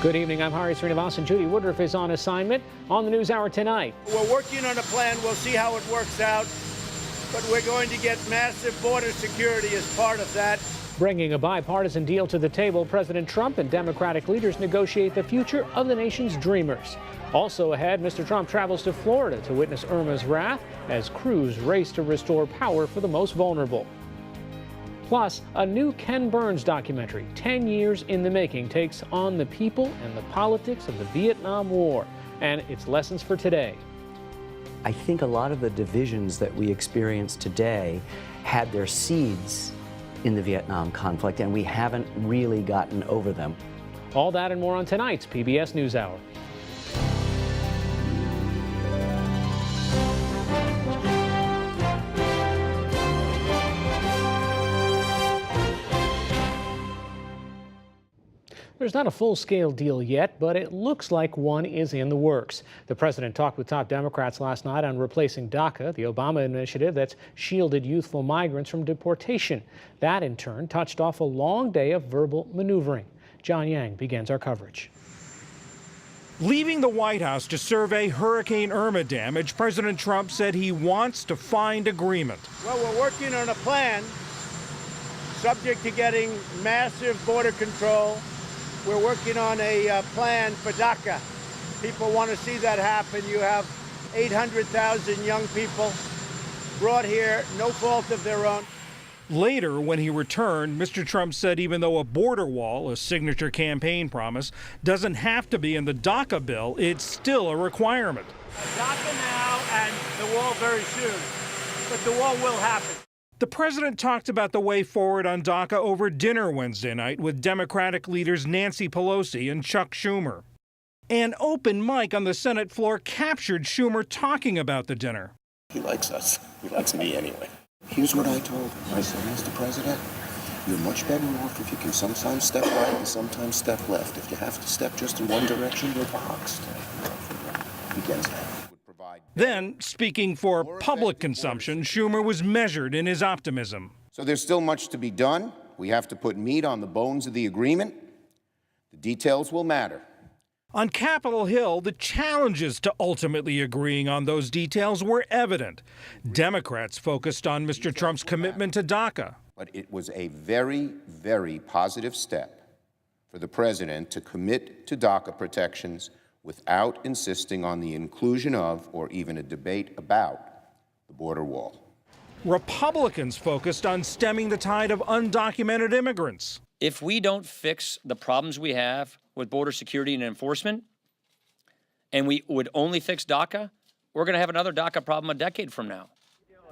Good evening. I'm Hari Srinivasan. Judy Woodruff is on assignment on the NewsHour tonight. We're working on a plan. We'll see how it works out. But we're going to get massive border security as part of that. Bringing a bipartisan deal to the table, President Trump and Democratic leaders negotiate the future of the nation's dreamers. Also ahead, Mr. Trump travels to Florida to witness Irma's wrath as crews race to restore power for the most vulnerable. Plus, a new Ken Burns documentary, 10 years in the making, takes on the people and the politics of the Vietnam War and its lessons for today. I think a lot of the divisions that we experience today had their seeds in the Vietnam conflict, and we haven't really gotten over them. All that and more on tonight's PBS NewsHour. There's not a full-scale deal yet, but it looks like one is in the works. The president talked with top Democrats last night on replacing DACA, the Obama initiative that's shielded youthful migrants from deportation. That, in turn, touched off a long day of verbal maneuvering. John Yang begins our coverage. Leaving the White House to survey Hurricane Irma damage, President Trump said he wants to find agreement. Well, we're working on a plan subject to getting massive border control. We're working on a plan for DACA. People want to see that happen. You have 800,000 young people brought here, no fault of their own. Later, when he returned, Mr. Trump said even though a border wall, a signature campaign promise, doesn't have to be in the DACA bill, it's still a requirement. DACA now and the wall very soon, but the wall will happen. The president talked about the way forward on DACA over dinner Wednesday night with Democratic leaders Nancy Pelosi and Chuck Schumer. An open mic on the Senate floor captured Schumer talking about the dinner. He likes us. He likes me anyway. Here's what I told him. I said, Mr. President, you're much better off if you can sometimes step right and sometimes step left. If you have to step just in one direction, you're boxed. Begins that. Then, speaking for public consumption, Schumer was measured in his optimism. So there's still much to be done. We have to put meat on the bones of the agreement. The details will matter. On Capitol Hill, the challenges to ultimately agreeing on those details were evident. Democrats focused on Mr. Trump's commitment to DACA. But it was a very, very positive step for the president to commit to DACA protections without insisting on the inclusion of or even a debate about the border wall. Republicans focused on stemming the tide of undocumented immigrants. If we don't fix the problems we have with border security and enforcement, and we would only fix DACA, we're going to have another DACA problem a decade from now.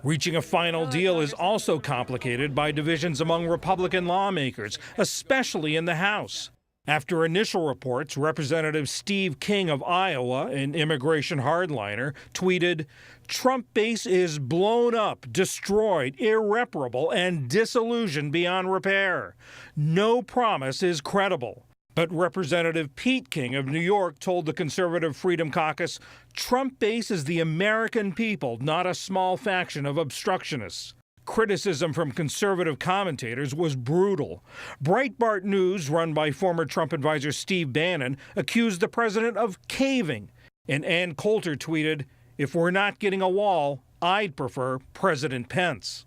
Reaching a final deal is also complicated by divisions among Republican lawmakers, especially in the House. After initial reports, Representative Steve King of Iowa, an immigration hardliner, tweeted, "Trump base is blown up, destroyed, irreparable, and disillusioned beyond repair. No promise is credible." But Representative Pete King of New York told the Conservative Freedom Caucus, "Trump base is the American people, not a small faction of obstructionists." Criticism from conservative commentators was brutal. Breitbart News, run by former Trump advisor Steve Bannon, accused the president of caving. And Ann Coulter tweeted, "If we're not getting a wall, I'd prefer President Pence."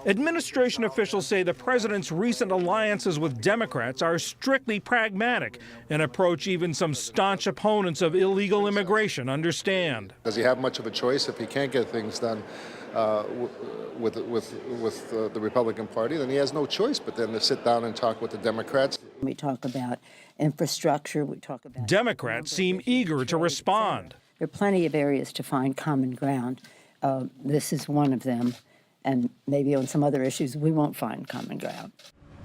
Administration officials say the president's recent alliances with Democrats are strictly pragmatic, an approach even some staunch opponents of illegal immigration understand. Does he have much of a choice if he can't get things done with the Republican Party? Then he has no choice but then to sit down and talk with the Democrats. We talk about infrastructure. We talk about Democrats seem eager to respond. There are plenty of areas to find common ground. This is one of them. And maybe on some other issues, we won't find common ground.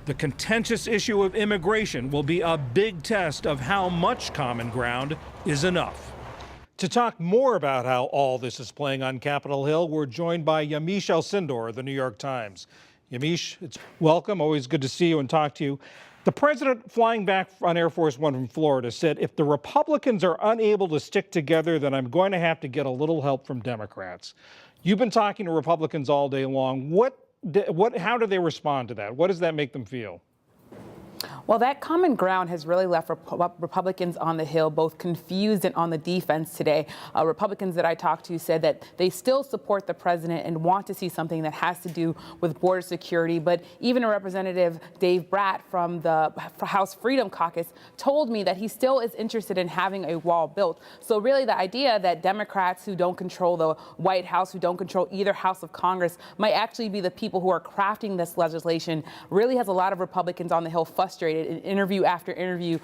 The contentious issue of immigration will be a big test of how much common ground is enough. To talk more about how all this is playing on Capitol Hill, we're joined by Yamiche Alcindor of the New York Times. Yamiche, it's welcome. Always good to see you and talk to you. The president, flying back on Air Force One from Florida, said, if the Republicans are unable to stick together, then I'm going to have to get a little help from Democrats. You've been talking to Republicans all day long. How do they respond to that? What does that make them feel? Well, that common ground has really left Republicans on the Hill both confused and on the defense today. Republicans that I talked to said that they still support the president and want to see something that has to do with border security. But even a Representative Dave Bratt from the House Freedom Caucus told me that he still is interested in having a wall built. So really the idea that Democrats who don't control the White House, who don't control either house of Congress, might actually be the people who are crafting this legislation really has a lot of Republicans on the Hill frustrated. In interview after interview,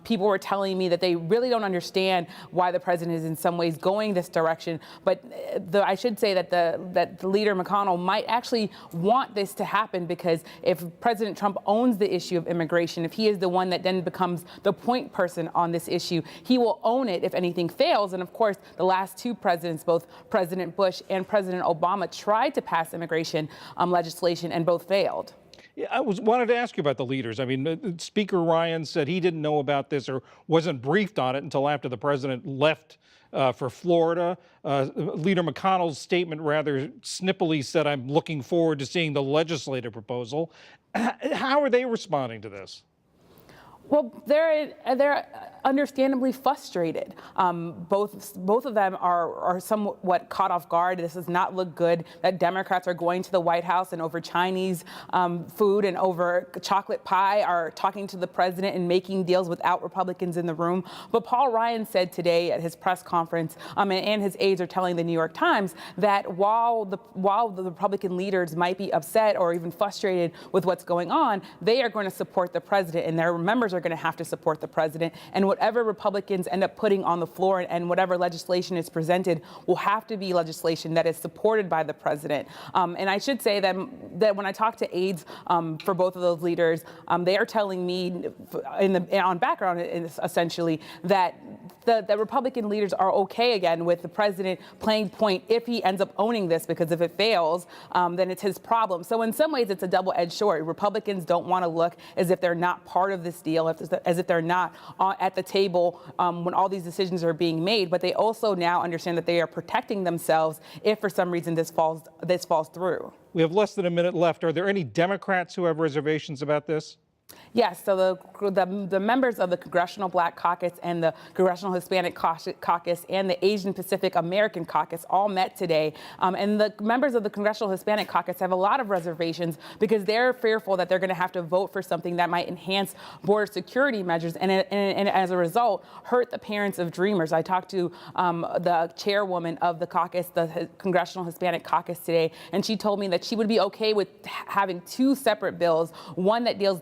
people were telling me that they really don't understand why the president is in some ways going this direction. But I should say that the leader McConnell might actually want this to happen, because if President Trump owns the issue of immigration, if he is the one that then becomes the point person on this issue, he will own it if anything fails. And of course, the last two presidents, both President Bush and President Obama, tried to pass immigration legislation and both failed. Yeah, I wanted to ask you about the leaders. I mean, Speaker Ryan said he didn't know about this or wasn't briefed on it until after the president left for Florida. Leader McConnell's statement rather snippily said, "I'm looking forward to seeing the legislative proposal." How are they responding to this? Well, they're understandably frustrated. Both of them are somewhat caught off guard. This does not look good that Democrats are going to the White House and over Chinese food and over chocolate pie are talking to the president and making deals without Republicans in the room. But Paul Ryan said today at his press conference, and his aides are telling the New York Times, that while the Republican leaders might be upset or even frustrated with what's going on, they are going to support the president, and their members are going to have to support the president. And whatever Republicans end up putting on the floor and whatever legislation is presented will have to be legislation that is supported by the president. And I should say that when I talk to aides for both of those leaders, they are telling me on background essentially that the Republican leaders are okay again with the president playing point if he ends up owning this, because if it fails, then it's his problem. So in some ways, it's a double-edged sword. Republicans don't want to look as if they're not part of this deal, as if they're not at the table when all these decisions are being made. But they also now understand that they are protecting themselves if for some reason this falls through. We have less than a minute left. Are there any Democrats who have reservations about this? Yes, so the members of the Congressional Black Caucus and the Congressional Hispanic Caucus and the Asian Pacific American Caucus all met today. And the members of the Congressional Hispanic Caucus have a lot of reservations because they're fearful that they're going to have to vote for something that might enhance border security measures and as a result, hurt the parents of Dreamers. I talked to the chairwoman of the caucus, the Congressional Hispanic Caucus today, and she told me that she would be okay with having two separate bills, one that deals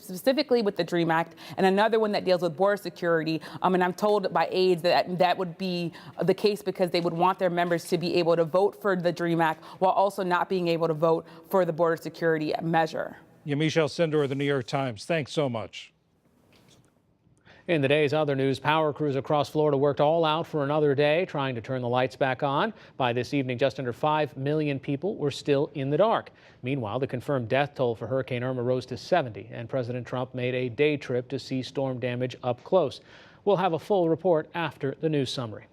specifically with the DREAM Act and another one that deals with border security. And I'm told by aides that would be the case because they would want their members to be able to vote for the DREAM Act while also not being able to vote for the border security measure. Yamiche Alcindor of the New York Times, thanks so much. In the day's other news, power crews across Florida worked all out for another day, trying to turn the lights back on. By this evening, just under 5 million people were still in the dark. Meanwhile, the confirmed death toll for Hurricane Irma rose to 70, and President Trump made a day trip to see storm damage up close. We'll have a full report after the news summary.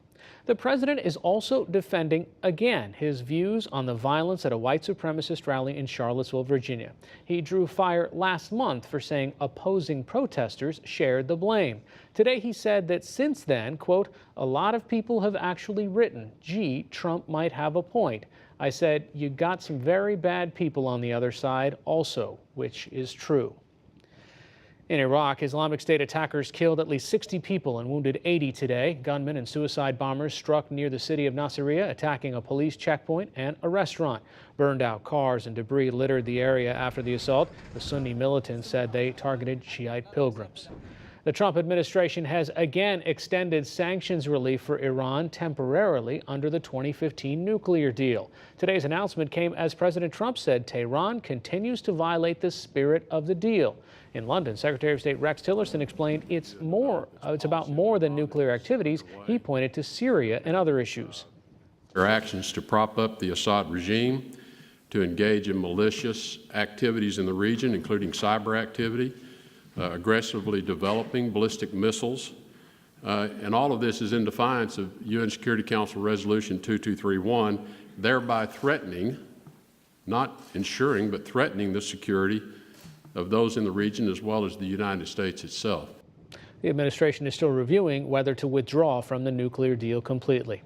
The president is also defending again his views on the violence at a white supremacist rally in Charlottesville, Virginia. He drew fire last month for saying opposing protesters shared the blame. Today he said that since then, quote, a lot of people have actually written, gee, Trump might have a point. I said, you got some very bad people on the other side also, which is true. In Iraq, Islamic State attackers killed at least 60 people and wounded 80 today. Gunmen and suicide bombers struck near the city of Nasiriyah, attacking a police checkpoint and a restaurant. Burned out cars and debris littered the area after the assault. The Sunni militants said they targeted Shiite pilgrims. The Trump administration has again extended sanctions relief for Iran temporarily under the 2015 nuclear deal. Today's announcement came as President Trump said Tehran continues to violate the spirit of the deal. In London, Secretary of State Rex Tillerson explained it's about more than nuclear activities. He pointed to Syria and other issues. Their actions to prop up the Assad regime, to engage in malicious activities in the region, including cyber activity, aggressively developing ballistic missiles, and all of this is in defiance of UN Security Council Resolution 2231, thereby threatening, not ensuring, but threatening the security of those in the region as well as the United States itself. The administration is still reviewing whether to withdraw from the nuclear deal completely.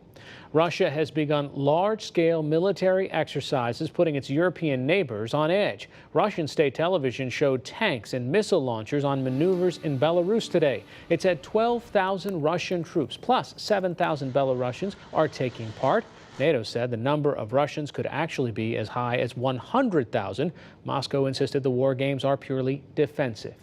Russia has begun large-scale military exercises, putting its European neighbors on edge. Russian state television showed tanks and missile launchers on maneuvers in Belarus today. It said 12,000 Russian troops plus 7,000 Belarusians are taking part. NATO said the number of Russians could actually be as high as 100,000. Moscow insisted the war games are purely defensive.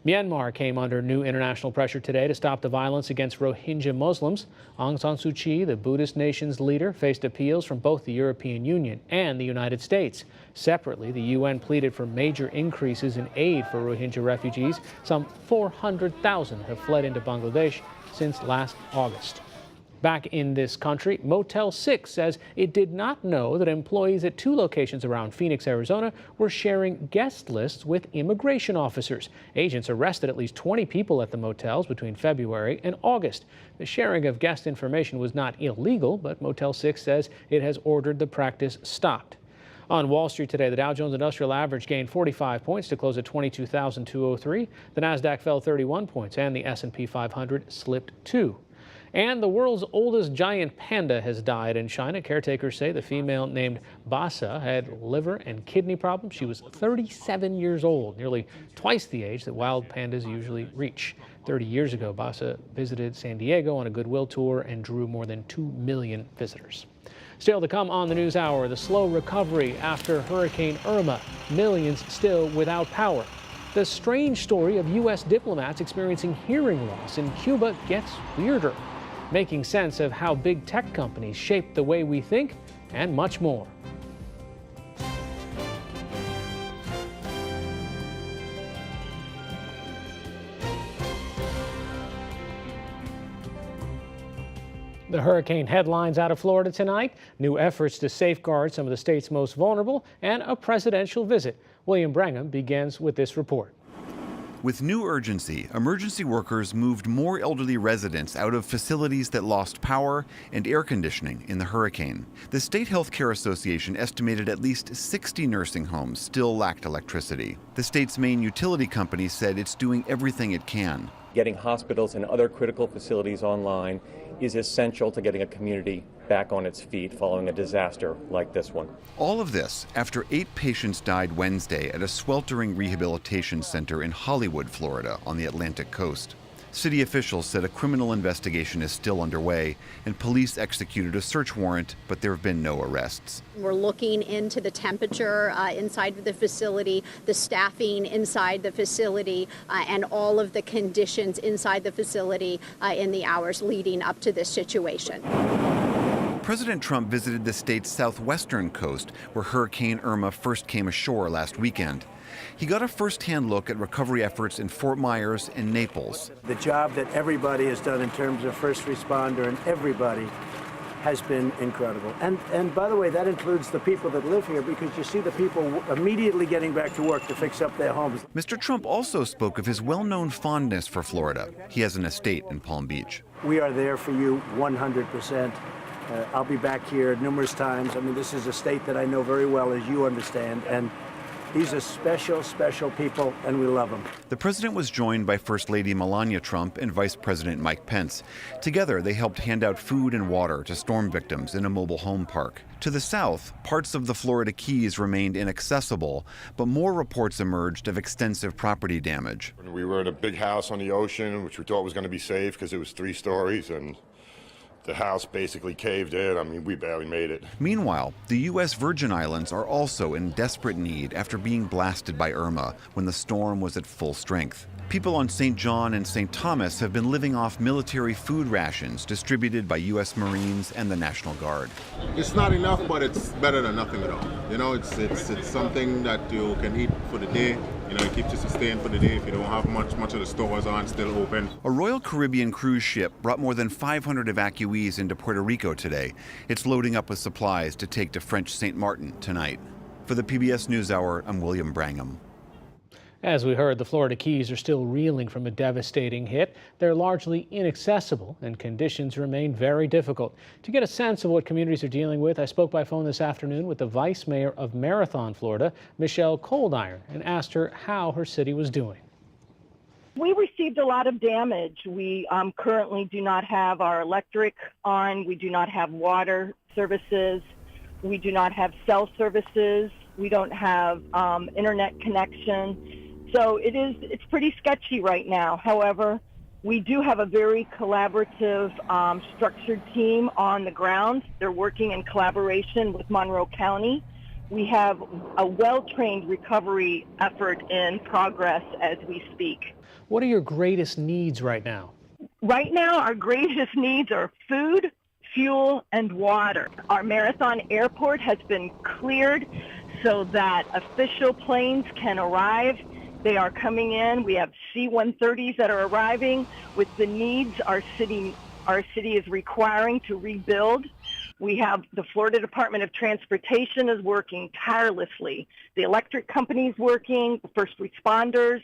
Myanmar came under new international pressure today to stop the violence against Rohingya Muslims. Aung San Suu Kyi, the Buddhist nation's leader, faced appeals from both the European Union and the United States. Separately, the UN pleaded for major increases in aid for Rohingya refugees. Some 400,000 have fled into Bangladesh since last August. Back in this country, Motel 6 says it did not know that employees at 2 locations around Phoenix, Arizona were sharing guest lists with immigration officers. Agents arrested at least 20 people at the motels between February and August. The sharing of guest information was not illegal, but Motel 6 says it has ordered the practice stopped. On Wall Street today, the Dow Jones Industrial Average gained 45 points to close at 22,203. The Nasdaq fell 31 points, and the S&P 500 slipped 2. And the world's oldest giant panda has died in China. Caretakers say the female named Basa had liver and kidney problems. She was 37 years old, nearly twice the age that wild pandas usually reach. 30 years ago, Basa visited San Diego on a goodwill tour and drew more than 2 million visitors. Still to come on the NewsHour, the slow recovery after Hurricane Irma. Millions still without power. The strange story of U.S. diplomats experiencing hearing loss in Cuba gets weirder. Making sense of how big tech companies shape the way we think, and much more. The hurricane headlines out of Florida tonight, new efforts to safeguard some of the state's most vulnerable, and a presidential visit. William Brangham begins with this report. With new urgency, emergency workers moved more elderly residents out of facilities that lost power and air conditioning in the hurricane. The State Health Care Association estimated at least 60 nursing homes still lacked electricity. The state's main utility company said it's doing everything it can. Getting hospitals and other critical facilities online is essential to getting a community back on its feet following a disaster like this one. All of this after 8 patients died Wednesday at a sweltering rehabilitation center in Hollywood, Florida, on the Atlantic coast. City officials said a criminal investigation is still underway, and police executed a search warrant, but there have been no arrests. We're looking into the temperature inside of the facility, the staffing inside the facility, and all of the conditions inside the facility in the hours leading up to this situation. President Trump visited the state's southwestern coast, where Hurricane Irma first came ashore last weekend. He got a first-hand look at recovery efforts in Fort Myers and Naples. The job that everybody has done in terms of first responder and everybody has been incredible. And by the way, that includes the people that live here, because you see the people immediately getting back to work to fix up their homes. Mr. Trump also spoke of his well-known fondness for Florida. He has an estate in Palm Beach. We are there for you 100%. I'll be back here numerous times. I mean, this is a state that I know very well, as you understand, and these are special, special people, and we love them. The president was joined by First Lady Melania Trump and Vice President Mike Pence. Together, they helped hand out food and water to storm victims in a mobile home park. To the south, parts of the Florida Keys remained inaccessible, but more reports emerged of extensive property damage. We were in a big house on the ocean, which we thought was going to be safe because it was 3 stories, and the house basically caved in. I mean, we barely made it. Meanwhile, the U.S. Virgin Islands are also in desperate need after being blasted by Irma when the storm was at full strength. People on St. John and St. Thomas have been living off military food rations distributed by U.S. Marines and the National Guard. It's not enough, but it's better than nothing at all. You know, it's something that you can eat for the day. You know, it keeps you sustained for the day if you don't have much of the stores aren't still open. A Royal Caribbean cruise ship brought more than 500 evacuees into Puerto Rico today. It's loading up with supplies to take to French St. Martin tonight. For the PBS NewsHour, I'm William Brangham. As we heard, the Florida Keys are still reeling from a devastating hit. They're largely inaccessible and conditions remain very difficult. To get a sense of what communities are dealing with, I spoke by phone this afternoon with the Vice Mayor of Marathon, Florida, Michelle Coldiron, and asked her how her city was doing. We received a lot of damage. We currently do not have our electric on. We do not have water services. We do not have cell services. We don't have internet connection. So it's pretty sketchy right now. However, we do have a very collaborative, structured team on the ground. They're working in collaboration with Monroe County. We have a well-trained recovery effort in progress as we speak. What are your greatest needs right now? Right now, our greatest needs are food, fuel, and water. Our Marathon Airport has been cleared so that official planes can arrive. They are coming in. We have C-130s that are arriving with the needs our city is requiring to rebuild. We have the Florida Department of Transportation is working tirelessly. The electric company's working, the first responders.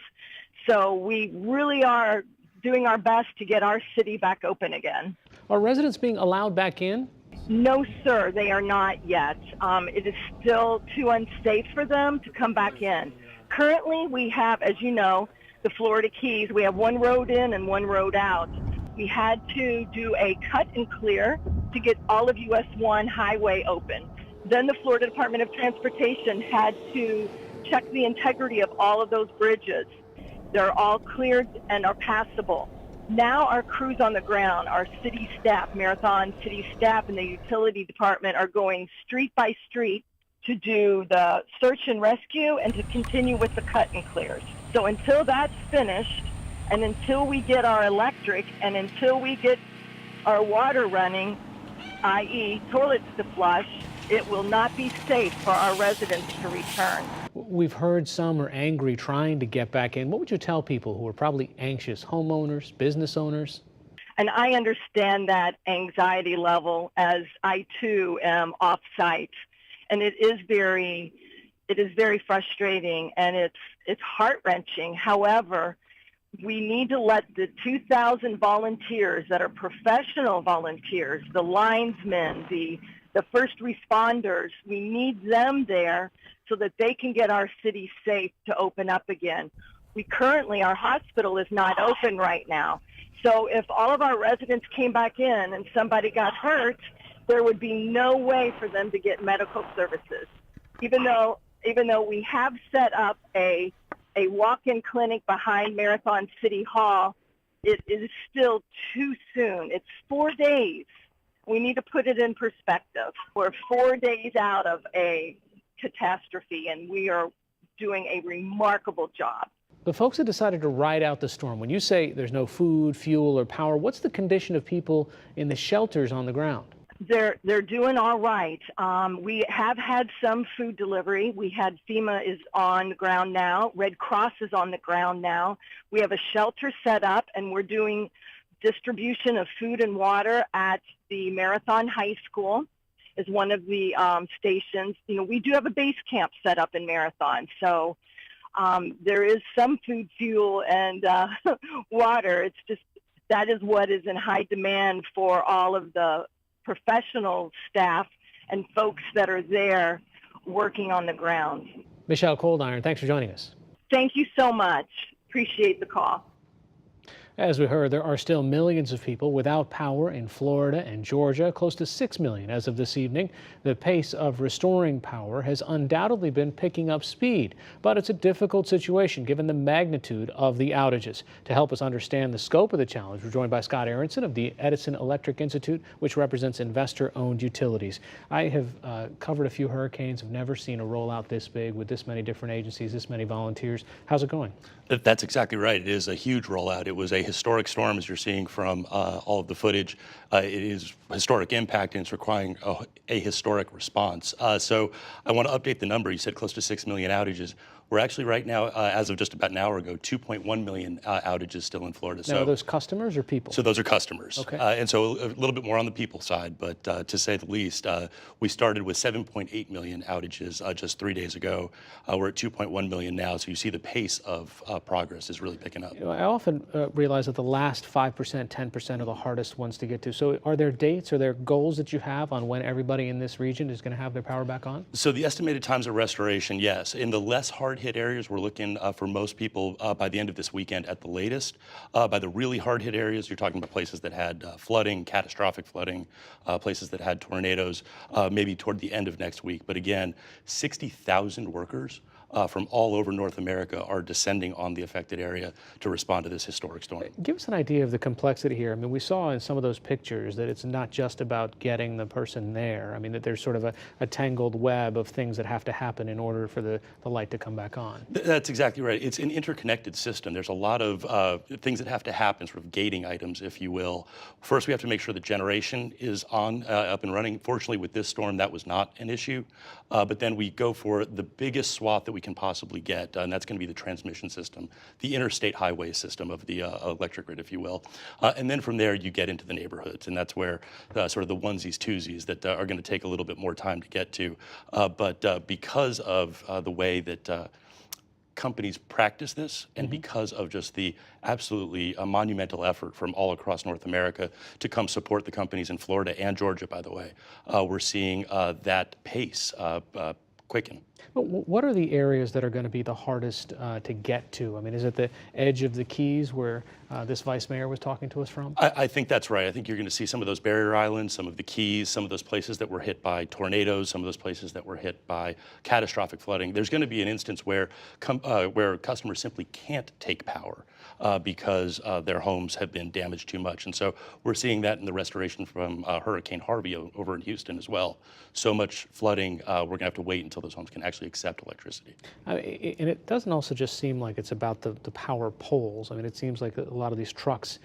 So we really are doing our best to get our city back open again. Are residents being allowed back in? No, sir, they are not yet. It is still too unsafe for them to come back in. Currently, we have, as you know, the Florida Keys. We have one road in and one road out. We had to do a cut and clear to get all of US 1 highway open. Then the Florida Department of Transportation had to check the integrity of all of those bridges. They're all cleared and are passable. Now our crews on the ground, our city staff, Marathon city staff and the utility department are going street by street to do the search and rescue and to continue with the cut and clears. So until that's finished and until we get our electric and until we get our water running, i.e. toilets to flush, it will not be safe for our residents to return. We've heard some are angry trying to get back in. What would you tell people who are probably anxious, homeowners, business owners? And I understand that anxiety level as I too am off-site. And it is very frustrating and it's heart-wrenching. However, we need to let the 2,000 volunteers that are professional volunteers, the linesmen, the first responders, we need them there so that they can get our city safe to open up again. Our hospital is not open right now. So if all of our residents came back in and somebody got hurt, there would be no way for them to get medical services. Even though we have set up a walk-in clinic behind Marathon City Hall, it is still too soon. It's 4 days. We need to put it in perspective. We're 4 days out of a catastrophe, and we are doing a remarkable job. The folks that decided to ride out the storm, when you say there's no food, fuel, or power, what's the condition of people in the shelters on the ground? They're doing all right. We have had some food delivery. FEMA is on the ground now. Red Cross is on the ground now. We have a shelter set up, and we're doing distribution of food and water at the Marathon High School is one of the stations. We do have a base camp set up in Marathon, so there is some food, fuel, and water. It's just that is what is in high demand for all of the professional staff and folks that are there working on the ground. Michelle Coldiron, thanks for joining us. Thank you so much. Appreciate the call. As we heard, there are still millions of people without power in Florida and Georgia, close to 6 million as of this evening. The pace of restoring power has undoubtedly been picking up speed, but it's a difficult situation given the magnitude of the outages. To help us understand the scope of the challenge, we're joined by Scott Aronson of the Edison Electric Institute, which represents investor-owned utilities. I have covered a few hurricanes, have never seen a rollout this big with this many different agencies, this many volunteers. How's it going? That's exactly right. It is a huge rollout. It was a historic storm, as you're seeing from all of the footage. It is historic impact, and it's requiring a historic response. So I want to update the number. You said close to 6 million outages. We're actually right now, as of just about an hour ago, 2.1 million outages still in Florida. Now, are those customers or people? So those are customers. Okay. And so a little bit more on the people side, but to say the least, we started with 7.8 million outages just 3 days ago. We're at 2.1 million now, so you see the pace of progress is really picking up. You know, I often realize that the last 5%, 10% are the hardest ones to get to. So are there dates, are there goals that you have on when everybody in this region is going to have their power back on? So the estimated times of restoration, yes. In the less hard-hit areas, we're looking for most people by the end of this weekend at the latest. By the really hard-hit areas, you're talking about places that had flooding, catastrophic flooding, places that had tornadoes, maybe toward the end of next week. But again, 60,000 workers from all over North America are descending on the affected area to respond to this historic storm. Give us an idea of the complexity here. I mean, we saw in some of those pictures that it's not just about getting the person there. I mean, that there's sort of a tangled web of things that have to happen in order for the light to come back on. That's exactly right. It's an interconnected system. There's a lot of things that have to happen, sort of gating items, if you will. First, we have to make sure the generation is on, up and running. Fortunately, with this storm, that was not an issue. But then we go for the biggest swath that we can possibly get, and that's going to be the transmission system, the interstate highway system of the electric grid, if you will. And then from there, you get into the neighborhoods, and that's where sort of the onesies, twosies that are going to take a little bit more time to get to. But because of the way that companies practice this, and because of just the absolutely monumental effort from all across North America to come support the companies in Florida and Georgia, by the way, we're seeing that pace quicken. What are the areas that are going to be the hardest to get to? I mean, is it the edge of the Keys where this vice mayor was talking to us from? I think that's right. I think you're going to see some of those barrier islands, some of the Keys, some of those places that were hit by tornadoes, some of those places that were hit by catastrophic flooding. There's going to be an instance where customers simply can't take power because their homes have been damaged too much. And so we're seeing that in the restoration from Hurricane Harvey over in Houston as well. So much flooding, we're going to have to wait until those homes can actually accept electricity. And it doesn't also just seem like it's about the power poles. I mean, it seems like a lot of these trucks,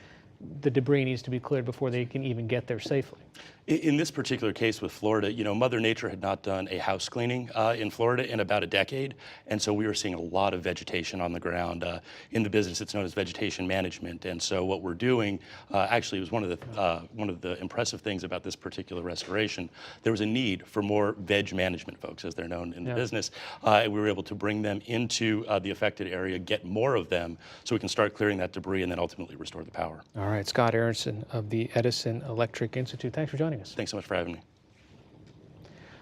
the debris needs to be cleared before they can even get there safely. In this particular case with Florida, you know, Mother Nature had not done a house cleaning in Florida in about a decade, and so we were seeing a lot of vegetation on the ground. In the business, it's known as vegetation management, and so what we're doing actually was one of the impressive things about this particular restoration. There was a need for more veg management folks, as they're known in the business, and we were able to bring them into the affected area, get more of them, so we can start clearing that debris and then ultimately restore the power. All right, Scott Aronson of the Edison Electric Institute. Thanks for joining us. Thanks so much for having me.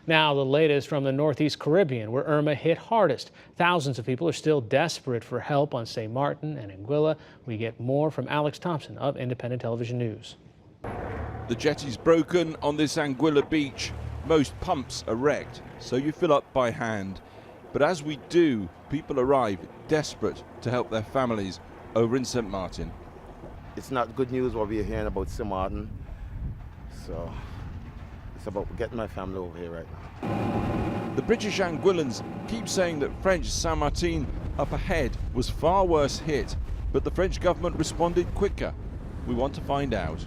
Now, the latest from the Northeast Caribbean, where Irma hit hardest. Thousands of people are still desperate for help on St. Martin and Anguilla. We get more from Alex Thompson of Independent Television News. The jetty's broken on this Anguilla beach. Most pumps are wrecked, so you fill up by hand. But as we do, people arrive desperate to help their families over in St. Martin. It's not good news what we're hearing about St. Martin. So it's about getting my family over here right now. The British Anguillans keep saying that French Saint Martin up ahead was far worse hit, but the French government responded quicker. We want to find out.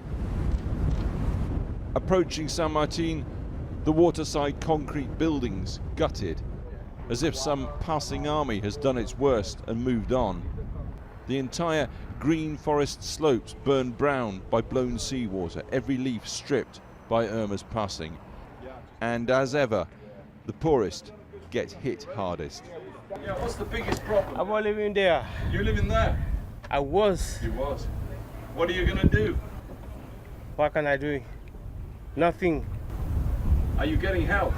Approaching Saint Martin, the waterside concrete buildings gutted, as if some passing army has done its worst and moved on. The entire green forest slopes burned brown by blown seawater, every leaf stripped by Irma's passing. And as ever, the poorest get hit hardest. Yeah, what's the biggest problem? I'm living there. You living there? I was. You was. What are you gonna do? What can I do? Nothing. Are you getting help?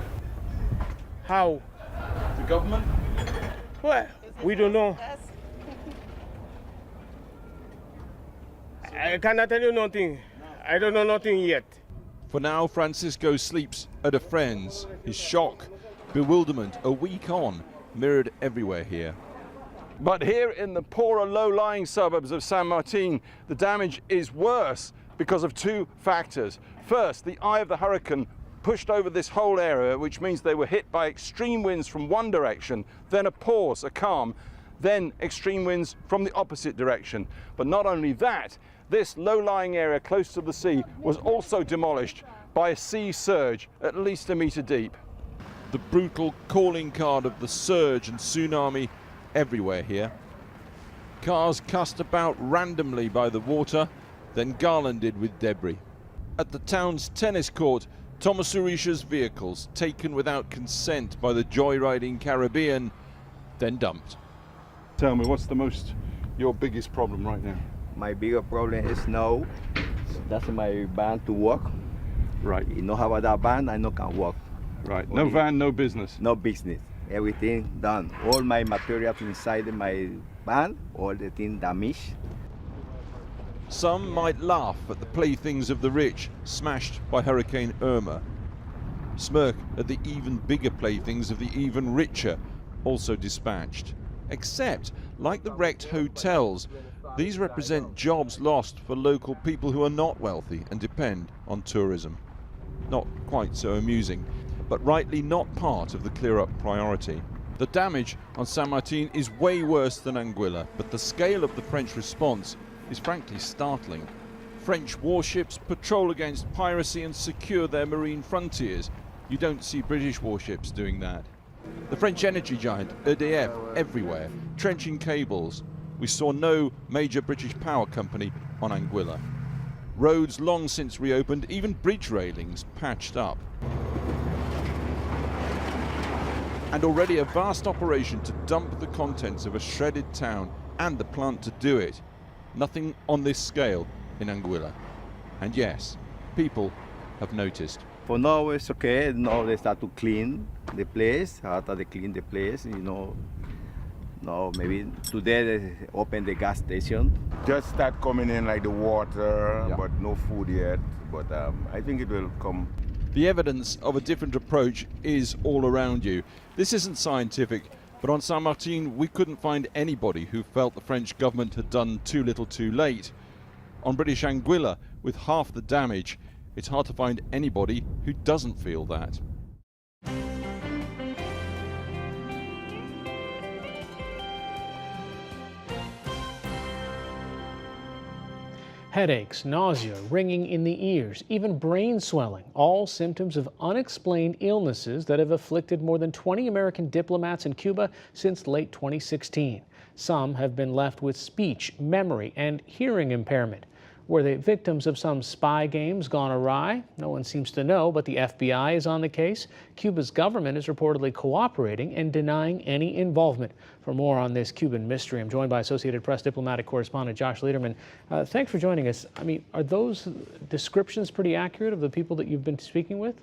How? The government? Well, we don't know. I cannot tell you nothing. I don't know nothing yet. For now, Francisco sleeps at a friend's. His shock, bewilderment, a week on, mirrored everywhere here. But here in the poorer, low-lying suburbs of San Martin, the damage is worse because of two factors. First, the eye of the hurricane pushed over this whole area, which means they were hit by extreme winds from one direction, then a pause, a calm, then extreme winds from the opposite direction. But not only that, this low-lying area close to the sea was also demolished by a sea surge at least a metre deep. The brutal calling card of the surge and tsunami everywhere here. Cars cussed about randomly by the water, then garlanded with debris. At the town's tennis court, Thomas Urisha's vehicles taken without consent by the joyriding Caribbean, then dumped. Tell me, what's your biggest problem right now? My bigger problem is now, that's my van to work. Right. You know how about that van, I no can work. Right, no van, no business. No business, everything done. All my materials inside my van, all the things damaged. Some might laugh at the playthings of the rich smashed by Hurricane Irma, smirk at the even bigger playthings of the even richer also dispatched. Except, like the wrecked hotels, these represent jobs lost for local people who are not wealthy and depend on tourism. Not quite so amusing, but rightly not part of the clear-up priority. The damage on San Martin is way worse than Anguilla, but the scale of the French response is frankly startling. French warships patrol against piracy and secure their marine frontiers. You don't see British warships doing that. The French energy giant EDF everywhere, trenching cables. We saw no major British power company on Anguilla. Roads long since reopened, even bridge railings patched up. And already a vast operation to dump the contents of a shredded town and the plant to do it. Nothing on this scale in Anguilla. And yes, people have noticed. For now it's okay, now they start to clean the place, after they clean the place, you know. Now maybe today they open the gas station. Just start coming in like the water, but no food yet. But I think it will come. The evidence of a different approach is all around you. This isn't scientific, but on San Martin we couldn't find anybody who felt the French government had done too little too late. On British Anguilla, with half the damage, it's hard to find anybody who doesn't feel that. Headaches, nausea, ringing in the ears, even brain swelling, all symptoms of unexplained illnesses that have afflicted more than 20 American diplomats in Cuba since late 2016. Some have been left with speech, memory, and hearing impairment. Were they victims of some spy games gone awry? No one seems to know, but the FBI is on the case. Cuba's government is reportedly cooperating and denying any involvement. For more on this Cuban mystery, I'm joined by Associated Press diplomatic correspondent Josh Lederman. Thanks for joining us. I mean, are those descriptions pretty accurate of the people that you've been speaking with?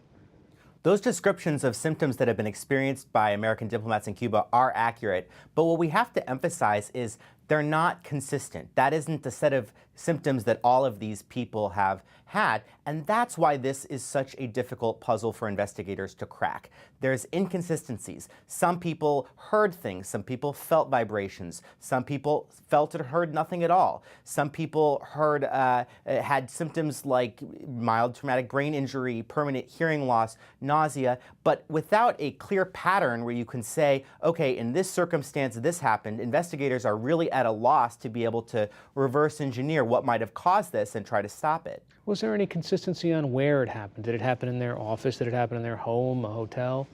Those descriptions of symptoms that have been experienced by American diplomats in Cuba are accurate, but what we have to emphasize is they're not consistent. That isn't the set of symptoms that all of these people have had, and that's why this is such a difficult puzzle for investigators to crack. There's inconsistencies. Some people heard things, some people felt vibrations, some people felt or heard nothing at all. Some people had symptoms like mild traumatic brain injury, permanent hearing loss, nausea, but without a clear pattern where you can say, okay, in this circumstance this happened, investigators are really at a loss to be able to reverse engineer what might have caused this and try to stop it. Was there any consistency on where it happened? Did it happen in their office? Did it happen in their home, a hotel?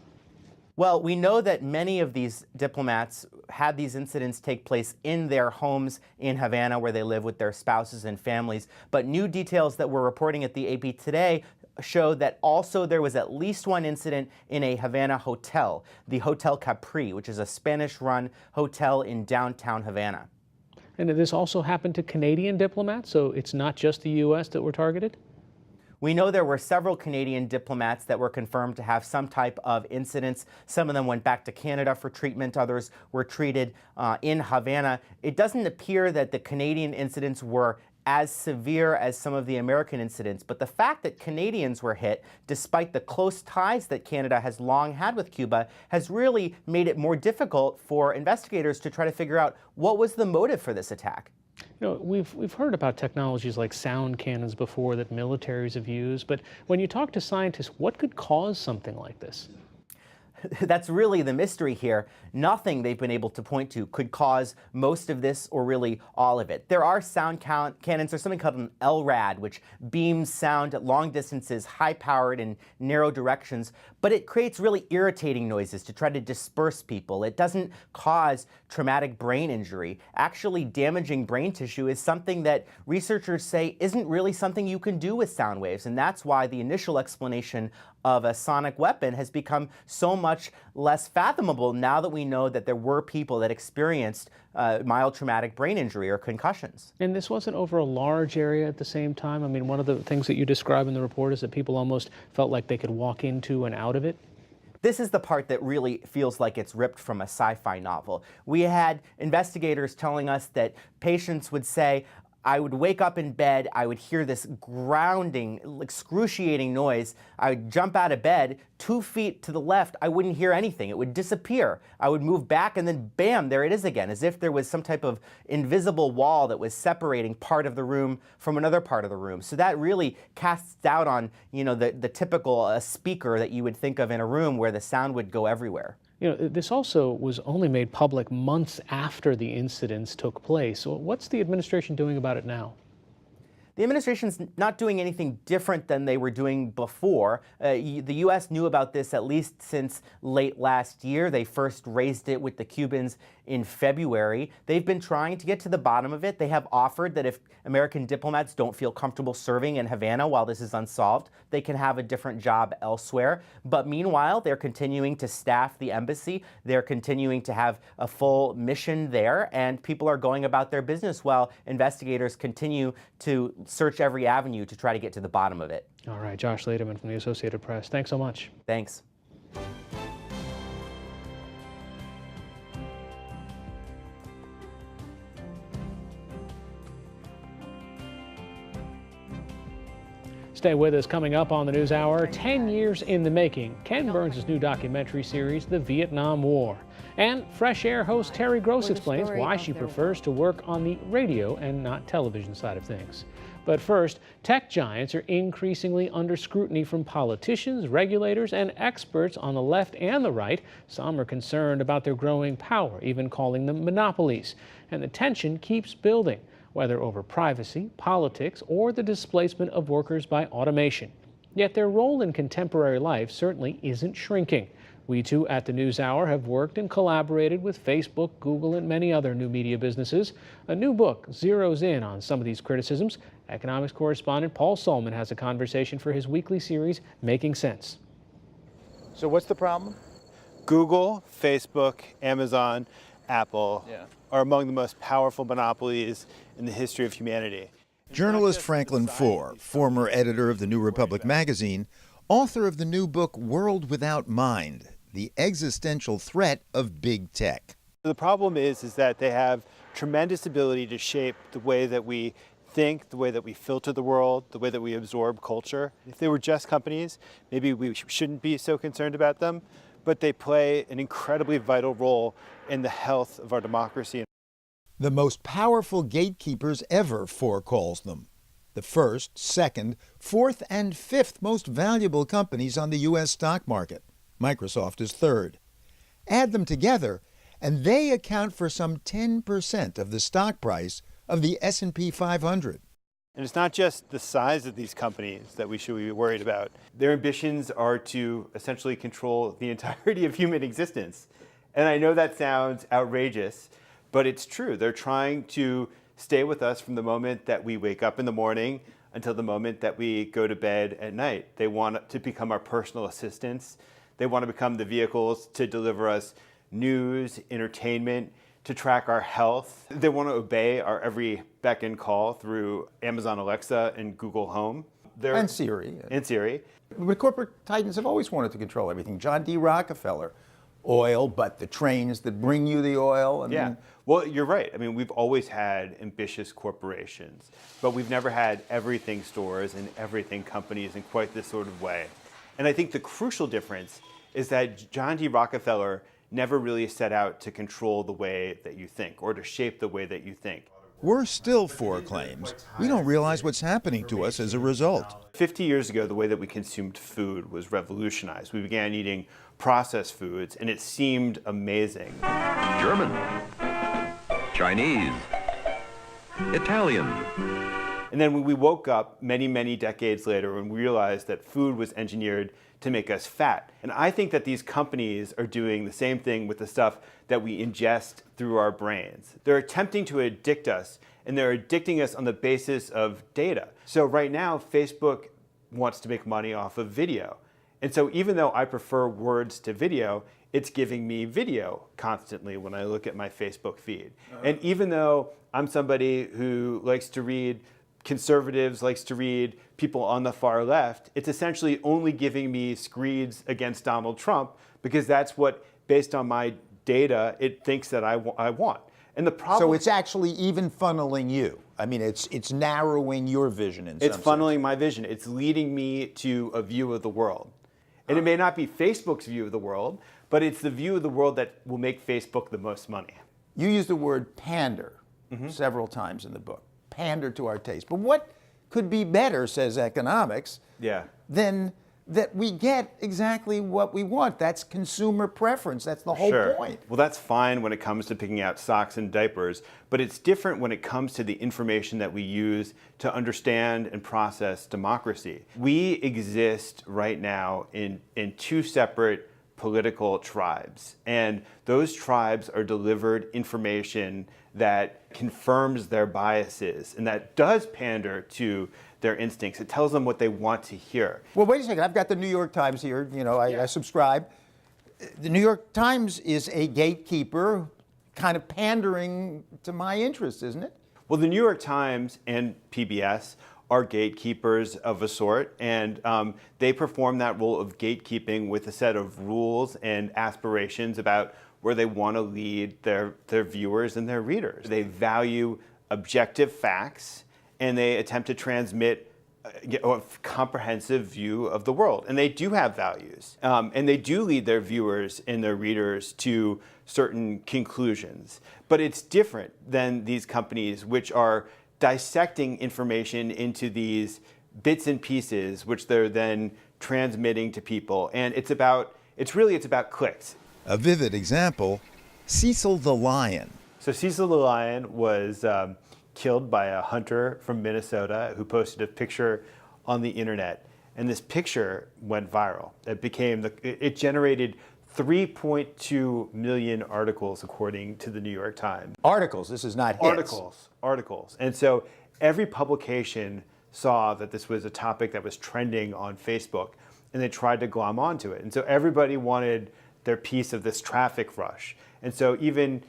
Well, we know that many of these diplomats had these incidents take place in their homes in Havana where they live with their spouses and families. But new details that we're reporting at the AP today show that also there was at least one incident in a Havana hotel, the Hotel Capri, which is a Spanish-run hotel in downtown Havana. And this also happened to Canadian diplomats, so it's not just the U.S. that were targeted? We know there were several Canadian diplomats that were confirmed to have some type of incidents. Some of them went back to Canada for treatment. Others were treated in Havana. It doesn't appear that the Canadian incidents were as severe as some of the American incidents, but the fact that Canadians were hit, despite the close ties that Canada has long had with Cuba, has really made it more difficult for investigators to try to figure out what was the motive for this attack. You know, we've heard about technologies like sound cannons before that militaries have used, but when you talk to scientists, what could cause something like this? That's really the mystery here. Nothing they've been able to point to could cause most of this or really all of it. There are sound cannons. There's something called an LRAD, which beams sound at long distances, high-powered in narrow directions, but it creates really irritating noises to try to disperse people. It doesn't cause traumatic brain injury. Actually, damaging brain tissue is something that researchers say isn't really something you can do with sound waves, and that's why the initial explanation of a sonic weapon has become so much less fathomable now that we know that there were people that experienced mild traumatic brain injury or concussions. And this wasn't over a large area at the same time? I mean, one of the things that you describe in the report is that people almost felt like they could walk into and out of it? This is the part that really feels like it's ripped from a sci-fi novel. We had investigators telling us that patients would say, I would wake up in bed, I would hear this grounding, excruciating noise. I would jump out of bed, 2 feet to the left, I wouldn't hear anything. It would disappear. I would move back and then bam, there it is again, as if there was some type of invisible wall that was separating part of the room from another part of the room. So that really casts doubt on, you know, the typical speaker that you would think of in a room where the sound would go everywhere. You know, this also was only made public months after the incidents took place. So what's the administration doing about it now? The administration's not doing anything different than they were doing before. The U.S. knew about this at least since late last year. They first raised it with the Cubans in February. They've been trying to get to the bottom of it. They have offered that if American diplomats don't feel comfortable serving in Havana while this is unsolved, they can have a different job elsewhere. But meanwhile, they're continuing to staff the embassy. They're continuing to have a full mission there, and people are going about their business while investigators continue to search every avenue to try to get to the bottom of it. All right, Josh Lademan from the Associated Press. Thanks so much. Thanks. Stay with us. Coming up on the NewsHour, 10 years in the making. Ken Burns' new documentary series, The Vietnam War. And Fresh Air host Terry Gross explains why she prefers to work on the radio and not television side of things. But first, tech giants are increasingly under scrutiny from politicians, regulators, and experts on the left and the right. Some are concerned about their growing power, even calling them monopolies. And the tension keeps building, whether over privacy, politics, or the displacement of workers by automation. Yet their role in contemporary life certainly isn't shrinking. We too at the NewsHour have worked and collaborated with Facebook, Google, and many other new media businesses. A new book zeroes in on some of these criticisms. Economics correspondent Paul Solman has a conversation for his weekly series, Making Sense. So what's the problem? Google, Facebook, Amazon, Apple are among the most powerful monopolies in the history of humanity. Journalist Franklin Foer, former editor of the New Republic magazine, author of the new book World Without Mind, The Existential Threat of Big Tech. The problem is that they have tremendous ability to shape the way that we think, the way that we filter the world, the way that we absorb culture. If they were just companies, maybe we shouldn't be so concerned about them, but they play an incredibly vital role in the health of our democracy. The most powerful gatekeepers ever, Foer calls them. The first, second, fourth, and fifth most valuable companies on the U.S. stock market. Microsoft is third. Add them together, and they account for some 10% of the stock price of the S&P 500. And it's not just the size of these companies that we should be worried about. Their ambitions are to essentially control the entirety of human existence. And I know that sounds outrageous, but it's true. They're trying to stay with us from the moment that we wake up in the morning until the moment that we go to bed at night. They want to become our personal assistants. They want to become the vehicles to deliver us news, entertainment, to track our health. They want to obey our every beck and call through Amazon Alexa and Google Home. And Siri. And Siri. But corporate titans have always wanted to control everything. John D. Rockefeller, oil, but the trains that bring you the oil. And yeah. Well, you're right. I mean, we've always had ambitious corporations, but we've never had everything stores and everything companies in quite this sort of way. And I think the crucial difference is that John D. Rockefeller never really set out to control the way that you think or to shape the way that you think. Worse still, Ford claims, we don't realize what's happening to us as a result. 50 years ago, the way that we consumed food was revolutionized. We began eating processed foods, and it seemed amazing. German, Chinese, Italian. And then when we woke up many, many decades later and we realized that food was engineered to make us fat. And I think that these companies are doing the same thing with the stuff that we ingest through our brains. They're attempting to addict us, and they're addicting us on the basis of data. So right now, Facebook wants to make money off of video. And so even though I prefer words to video, it's giving me video constantly when I look at my Facebook feed. And even though I'm somebody who likes to read conservatives, likes to read people on the far left, it's essentially only giving me screeds against Donald Trump because that's what, based on my data, it thinks that I want. And the problem. So it's actually even funneling you. I mean, it's narrowing your vision in some sense. It's funneling my vision. It's leading me to a view of the world. And it may not be Facebook's view of the world, but it's the view of the world that will make Facebook the most money. You use the word pander several times in the book. Pander to our taste. But what could be better, says economics, than that we get exactly what we want? That's consumer preference. That's the whole point. Well, that's fine when it comes to picking out socks and diapers, but it's different when it comes to the information that we use to understand and process democracy. We exist right now in two separate political tribes, and those tribes are delivered information that confirms their biases and that does pander to their instincts. It tells them what they want to hear. Well, wait a second. I've got the New York Times here. You know, I subscribe. The New York Times is a gatekeeper kind of pandering to my interests, isn't it? Well, the New York Times and PBS are gatekeepers of a sort, and they perform that role of gatekeeping with a set of rules and aspirations about where they want to lead their viewers and their readers. They value objective facts, and they attempt to transmit a comprehensive view of the world. And they do have values, and they do lead their viewers and their readers to certain conclusions. But it's different than these companies, which are dissecting information into these bits and pieces, which they're then transmitting to people. And it's about clicks. A vivid example, Cecil the lion. So Cecil the lion was killed by a hunter from Minnesota who posted a picture on the internet. And this picture went viral. It generated 3.2 million articles, according to the New York Times. Articles, this is not hits. Articles. And so every publication saw that this was a topic that was trending on Facebook, and they tried to glom onto it. And so everybody wanted their piece of this traffic rush. And so even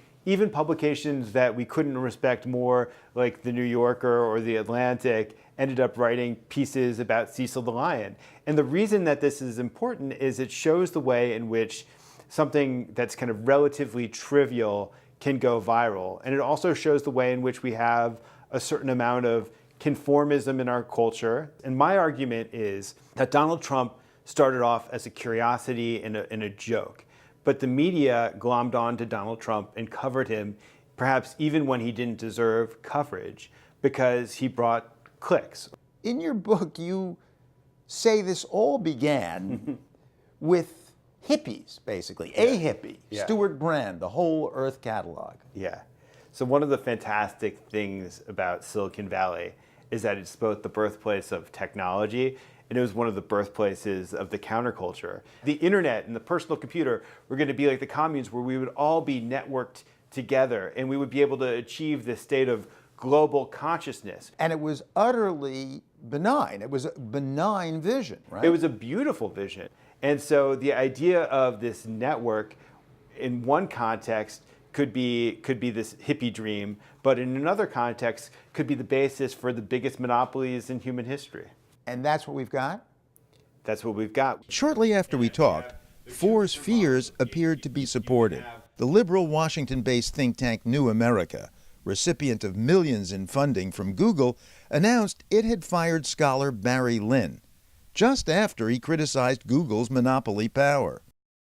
publications that we couldn't respect more, like the New Yorker or the Atlantic, ended up writing pieces about Cecil the lion. And the reason that this is important is it shows the way in which something that's kind of relatively trivial can go viral. And it also shows the way in which we have a certain amount of conformism in our culture. And my argument is that Donald Trump started off as a curiosity and a joke. But the media glommed on to Donald Trump and covered him, perhaps even when he didn't deserve coverage, because he brought clicks. In your book, you say this all began with hippies, basically. A hippie, Stuart Brand, the Whole Earth catalog. Yeah. So one of the fantastic things about Silicon Valley is that it's both the birthplace of technology and it was one of the birthplaces of the counterculture. The internet and the personal computer were going to be like the communes, where we would all be networked together and we would be able to achieve this state of global consciousness. And it was utterly benign. It was a benign vision, right? It was a beautiful vision. And so the idea of this network in one context could be this hippie dream, but in another context could be the basis for the biggest monopolies in human history. And that's what we've got? That's what we've got. Shortly after we talked, Four's fears appeared to be supported. The liberal Washington-based think tank New America, recipient of millions in funding from Google, announced it had fired scholar Barry Lynn, just after he criticized Google's monopoly power.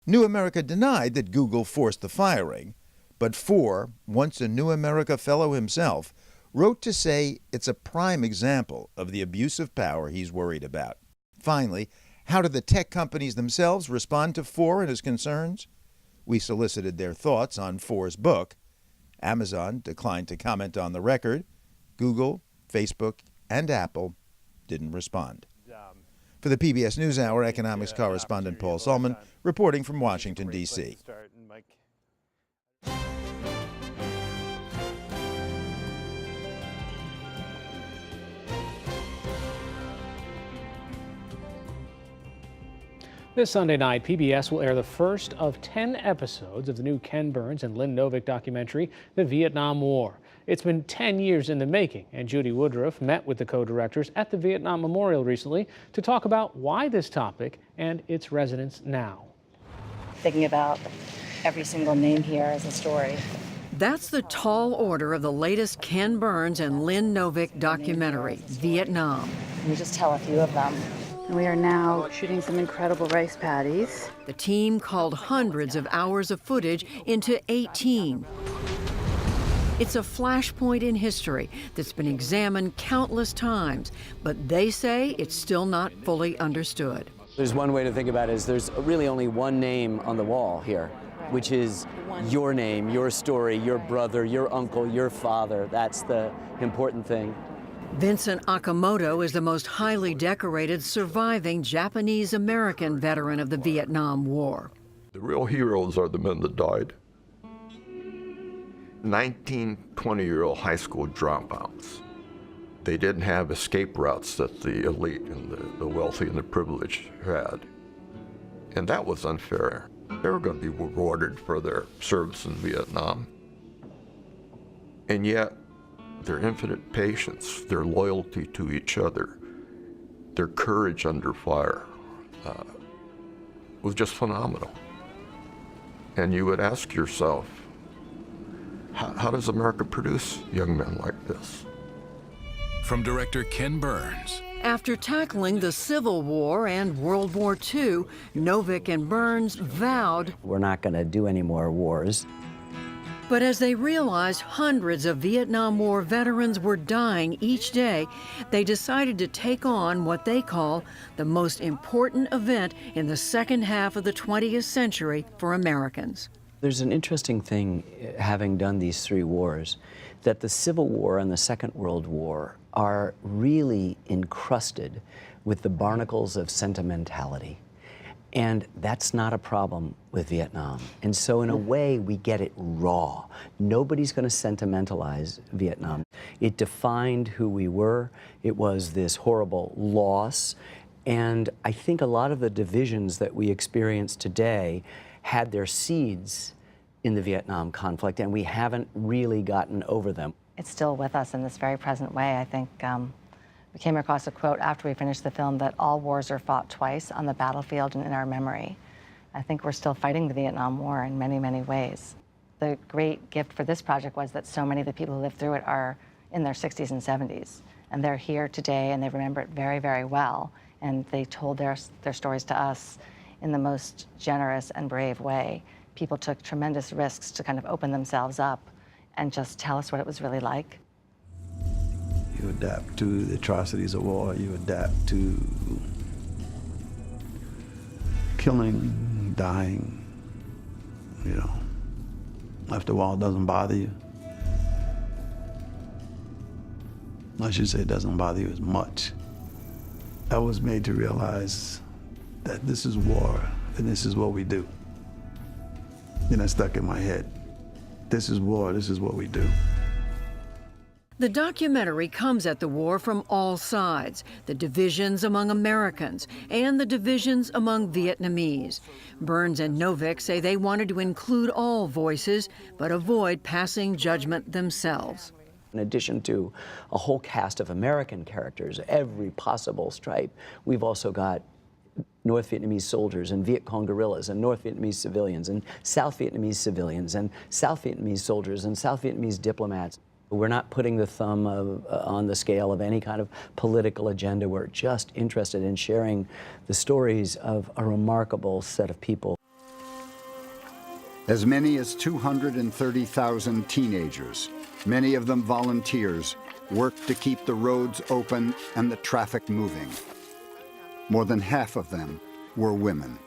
New America denied that Google forced the firing, but Four, once a New America fellow himself, wrote to say it's a prime example of the abuse of power he's worried about. Finally, how do the tech companies themselves respond to Four and his concerns? We solicited their thoughts on Four's book. Amazon declined to comment on the record. Google, Facebook, and Apple didn't respond. For the PBS NewsHour, economics correspondent Paul Sulman reporting from Washington, D.C. This Sunday night, PBS will air the first of 10 episodes of the new Ken Burns and Lynn Novick documentary, The Vietnam War. It's been 10 years in the making, and Judy Woodruff met with the co-directors at the Vietnam Memorial recently to talk about why this topic and its resonance now. Thinking about every single name here as a story. That's the tall order of the latest Ken Burns and Lynn Novick documentary, Vietnam. Let me just tell a few of them. We are now shooting some incredible rice paddies. The team called hundreds of hours of footage into 18. It's a flashpoint in history that's been examined countless times, but they say it's still not fully understood. There's one way to think about it is there's really only one name on the wall here, which is your name, your story, your brother, your uncle, your father. That's the important thing. Vincent Okamoto is the most highly decorated surviving Japanese-American veteran of the Vietnam War. The real heroes are the men that died. 19, 20-year-old high school dropouts. They didn't have escape routes that the elite and the wealthy and the privileged had. And that was unfair. They were going to be rewarded for their service in Vietnam. And yet, their infinite patience, their loyalty to each other, their courage under fire was just phenomenal. And you would ask yourself, how does America produce young men like this? From director Ken Burns. After tackling the Civil War and World War II, Novick and Burns vowed, We're not going to do any more wars. but as they realized hundreds of Vietnam War veterans were dying each day, they decided to take on what they call the most important event in the second half of the 20th century for Americans. There's an interesting thing, having done these three wars, that the Civil War and the Second World War are really encrusted with the barnacles of sentimentality. And that's not a problem with Vietnam. And so in a way, we get it raw. Nobody's going to sentimentalize Vietnam. It defined who we were. It was this horrible loss. And I think a lot of the divisions that we experience today had their seeds in the Vietnam conflict, and we haven't really gotten over them. It's still with us in this very present way. I think we came across a quote after we finished the film that all wars are fought twice, on the battlefield and in our memory. I think we're still fighting the Vietnam War in many, many ways. The great gift for this project was that so many of the people who lived through it are in their 60s and 70s. And they're here today and they remember it very, very well. And they told their stories to us in the most generous and brave way. People took tremendous risks to kind of open themselves up and just tell us what it was really like. You adapt to the atrocities of war. You adapt to killing, dying, you know. After a while, it doesn't bother you. I should say it doesn't bother you as much. I was made to realize that this is war, and this is what we do. And that stuck in my head. This is war, this is what we do. The documentary comes at the war from all sides, the divisions among Americans and the divisions among Vietnamese. Burns and Novick say they wanted to include all voices, but avoid passing judgment themselves. In addition to a whole cast of American characters, every possible stripe, we've also got North Vietnamese soldiers and Viet Cong guerrillas and North Vietnamese civilians and South Vietnamese civilians and South Vietnamese soldiers and South Vietnamese diplomats. We're not putting the thumb on the scale of any kind of political agenda. We're just interested in sharing the stories of a remarkable set of people. As many as 230,000 teenagers, many of them volunteers, worked to keep the roads open and the traffic moving. More than half of them were women.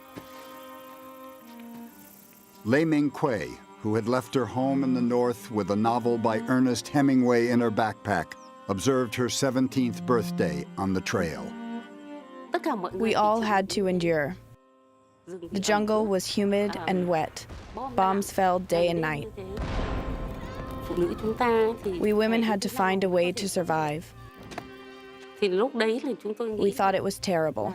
Lei Ming Kuei, who had left her home in the north with a novel by Ernest Hemingway in her backpack, observed her 17th birthday on the trail. We all had to endure. The jungle was humid and wet. Bombs fell day and night. We women had to find a way to survive. We thought it was terrible.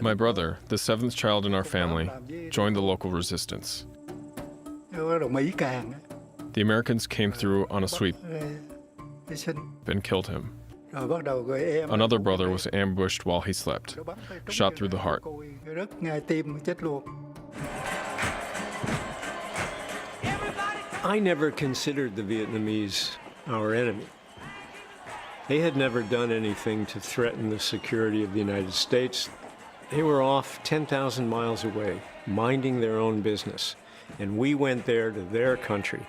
My brother, the seventh child in our family, joined the local resistance. The Americans came through on a sweep and killed him. Another brother was ambushed while he slept, shot through the heart. I never considered the Vietnamese our enemy. They had never done anything to threaten the security of the United States. They were off 10,000 miles away, minding their own business. And we went there to their country,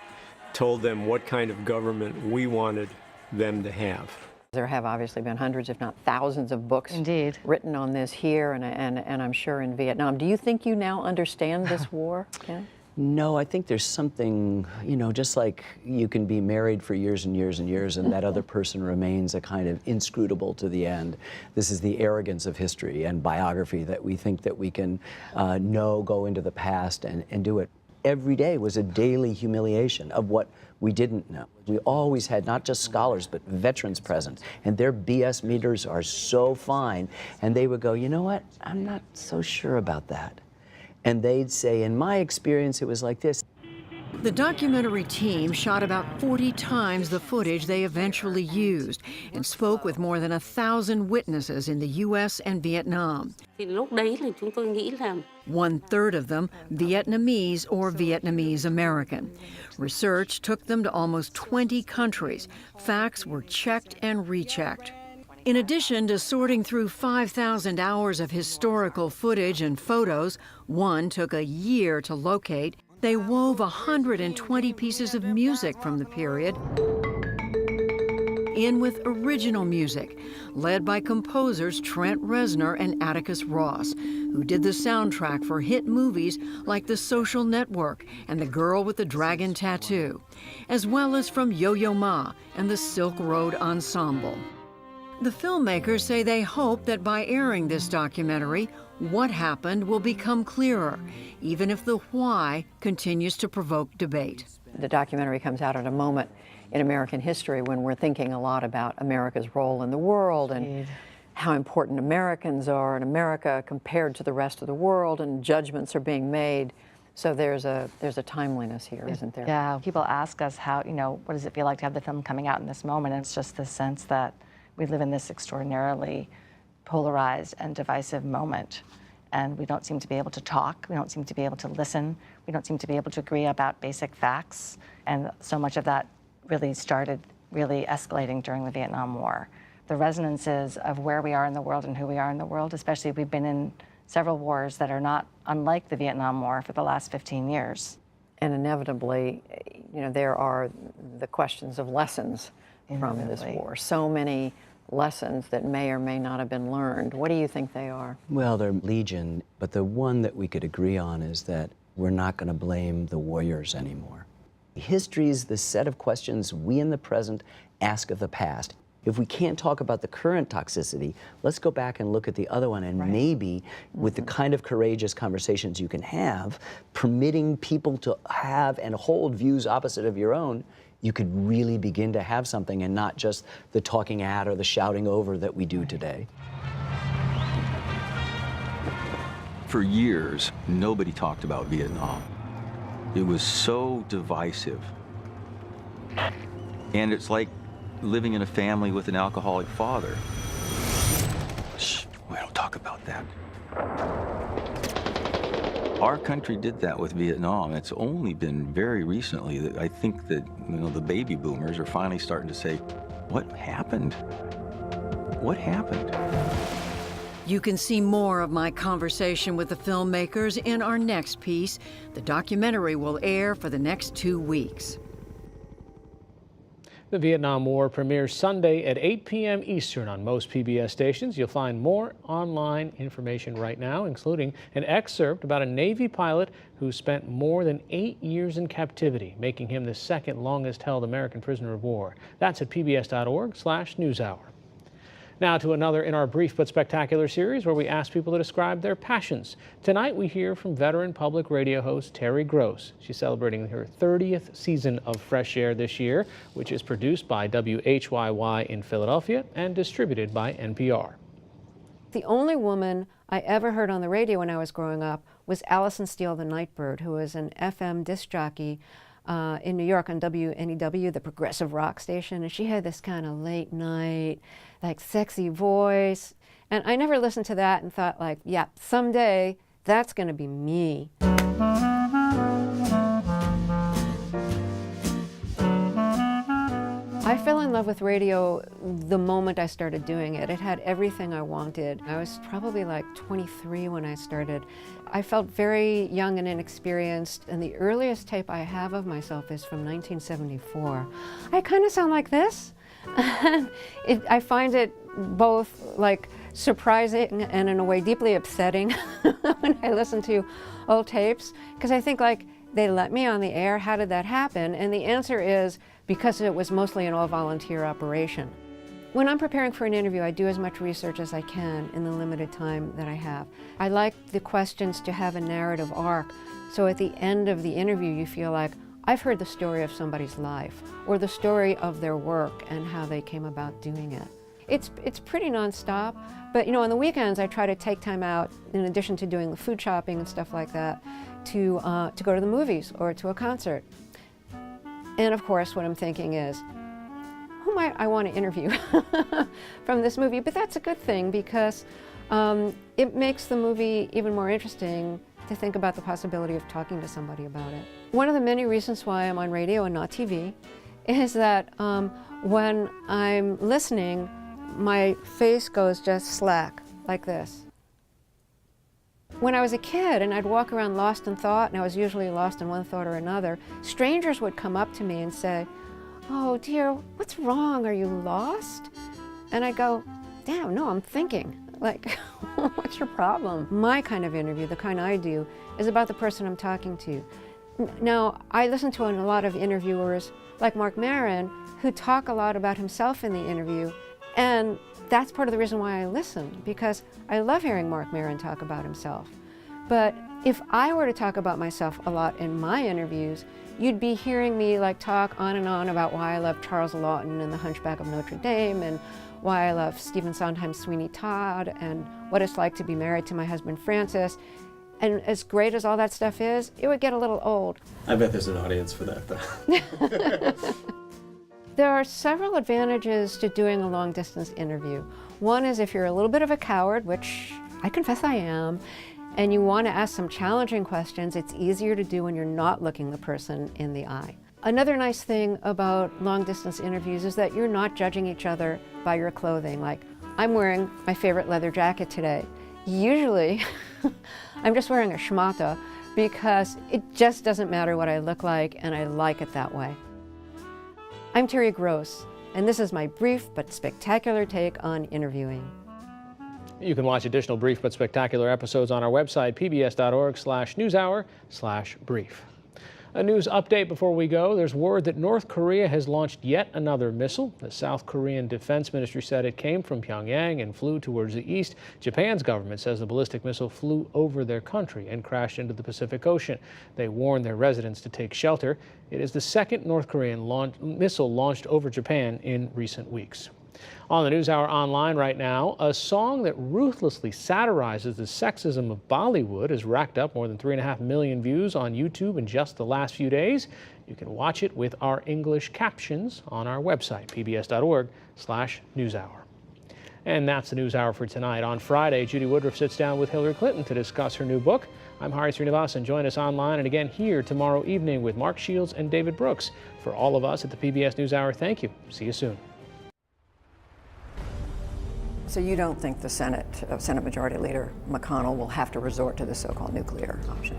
told them what kind of government we wanted them to have. There have obviously been hundreds, if not thousands, of books written on this here and I'm sure in Vietnam. Do you think you now understand this war, Ken? No, I think there's something, just like you can be married for years and years and years and that other person remains a kind of inscrutable to the end. This is the arrogance of history and biography that we think that we can go into the past and do it. Every day was a daily humiliation of what we didn't know. We always had not just scholars, but veterans present, and their BS meters are so fine, and they would go, you know what, I'm not so sure about that. And they'd say, in my experience, it was like this. The documentary team shot about 40 times the footage they eventually used and spoke with more than 1,000 witnesses in the U.S. and Vietnam. 1/3 of them Vietnamese or Vietnamese American. Research took them to almost 20 countries. Facts were checked and rechecked. In addition to sorting through 5,000 hours of historical footage and photos, one took a year to locate. They wove 120 pieces of music from the period in with original music, led by composers Trent Reznor and Atticus Ross, who did the soundtrack for hit movies like The Social Network and The Girl with the Dragon Tattoo, as well as from Yo-Yo Ma and the Silk Road Ensemble. The filmmakers say they hope that by airing this documentary, what happened will become clearer, even if the why continues to provoke debate. The documentary comes out at a moment in American history when we're thinking a lot about America's role in the world and how important Americans are in America compared to the rest of the world, and judgments are being made. So there's a timeliness here, isn't there? Yeah, people ask us how, what does it feel like to have the film coming out in this moment? And it's just the sense that we live in this extraordinarily polarized and divisive moment. And we don't seem to be able to talk. We don't seem to be able to listen. We don't seem to be able to agree about basic facts. And so much of that really started escalating during the Vietnam War. The resonances of where we are in the world and who we are in the world, especially we've been in several wars that are not unlike the Vietnam War for the last 15 years. And inevitably, there are the questions of lessons from this war. So many lessons that may or may not have been learned. What do you think they are? Well, they're legion, but the one that we could agree on is that we're not going to blame the warriors anymore. History is the set of questions we in the present ask of the past. If we can't talk about the current toxicity, let's go back and look at the other one, and maybe with the kind of courageous conversations you can have, permitting people to have and hold views opposite of your own, you could really begin to have something and not just the talking at or the shouting over that we do today. For years, nobody talked about Vietnam. It was so divisive. And it's like living in a family with an alcoholic father. Shh, we don't talk about that. Our country did that with Vietnam. It's only been very recently that I think that the baby boomers are finally starting to say, what happened? What happened? You can see more of my conversation with the filmmakers in our next piece. The documentary will air for the next 2 weeks. The Vietnam War premieres Sunday at 8 p.m. Eastern on most PBS stations. You'll find more online information right now, including an excerpt about a Navy pilot who spent more than 8 years in captivity, making him the second longest held American prisoner of war. That's at pbs.org/newshour. Now to another in our brief but spectacular series where we ask people to describe their passions. Tonight we hear from veteran public radio host Terry Gross. She's celebrating her 30th season of Fresh Air this year, which is produced by WHYY in Philadelphia and distributed by NPR. The only woman I ever heard on the radio when I was growing up was Allison Steele the Nightbird, who was an FM disc jockey in New York on WNEW, the progressive rock station, and she had this kind of late night, like sexy voice. And I never listened to that and thought like, yeah, someday that's gonna be me. I fell in love with radio the moment I started doing it. It had everything I wanted. I was probably like 23 when I started. I felt very young and inexperienced, and the earliest tape I have of myself is from 1974. I kind of sound like this. I find it both like surprising and in a way deeply upsetting when I listen to old tapes, because I think like, they let me on the air, how did that happen? And the answer is because it was mostly an all-volunteer operation. When I'm preparing for an interview, I do as much research as I can in the limited time that I have. I like the questions to have a narrative arc, so at the end of the interview you feel like, I've heard the story of somebody's life, or the story of their work and how they came about doing it. It's pretty nonstop, but you know, on the weekends I try to take time out, in addition to doing the food shopping and stuff like that, to go to the movies or to a concert. And of course, what I'm thinking is, who might I want to interview from this movie? But that's a good thing because it makes the movie even more interesting to think about the possibility of talking to somebody about it. One of the many reasons why I'm on radio and not TV is that when I'm listening, my face goes just slack, like this. When I was a kid and I'd walk around lost in thought, and I was usually lost in one thought or another, strangers would come up to me and say, "Oh dear, what's wrong? Are you lost?" And I'd go, "Damn, no, I'm thinking." Like, what's your problem? My kind of interview, the kind I do, is about the person I'm talking to. Now, I listen to a lot of interviewers like Marc Maron who talk a lot about himself in the interview, and that's part of the reason why I listen, because I love hearing Marc Maron talk about himself. But if I were to talk about myself a lot in my interviews, you'd be hearing me like talk on and on about why I love Charles Laughton and The Hunchback of Notre Dame, and why I love Stephen Sondheim's Sweeney Todd, and what it's like to be married to my husband Francis. And as great as all that stuff is, it would get a little old. I bet there's an audience for that, though. There are several advantages to doing a long-distance interview. One is if you're a little bit of a coward, which I confess I am, and you want to ask some challenging questions, it's easier to do when you're not looking the person in the eye. Another nice thing about long-distance interviews is that you're not judging each other by your clothing. Like, I'm wearing my favorite leather jacket today. Usually, I'm just wearing a schmata because it just doesn't matter what I look like, and I like it that way. I'm Terry Gross, and this is my brief but spectacular take on interviewing. You can watch additional brief but spectacular episodes on our website, pbs.org/newshour/brief. A news update before we go. There's word that North Korea has launched yet another missile. The South Korean Defense Ministry said it came from Pyongyang and flew towards the east. Japan's government says the ballistic missile flew over their country and crashed into the Pacific Ocean. They warned their residents to take shelter. It is the second North Korean missile launched over Japan in recent weeks. On the NewsHour online right now, a song that ruthlessly satirizes the sexism of Bollywood has racked up more than 3.5 million views on YouTube in just the last few days. You can watch it with our English captions on our website, pbs.org/newshour. And that's the NewsHour for tonight. On Friday, Judy Woodruff sits down with Hillary Clinton to discuss her new book. I'm Hari Srinivasan. Join us online and again here tomorrow evening with Mark Shields and David Brooks. For all of us at the PBS NewsHour, thank you. See you soon. So you don't think the Senate Majority Leader McConnell will have to resort to the so-called nuclear option?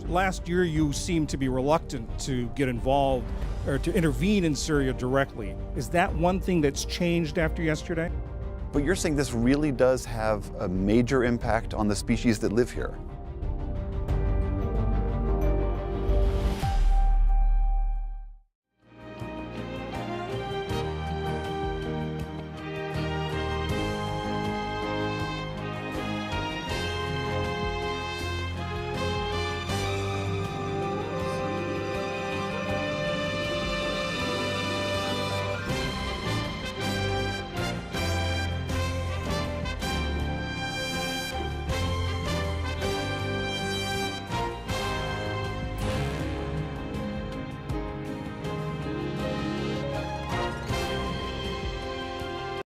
Last year, you seemed to be reluctant to get involved or to intervene in Syria directly. Is that one thing that's changed after yesterday? But you're saying this really does have a major impact on the species that live here.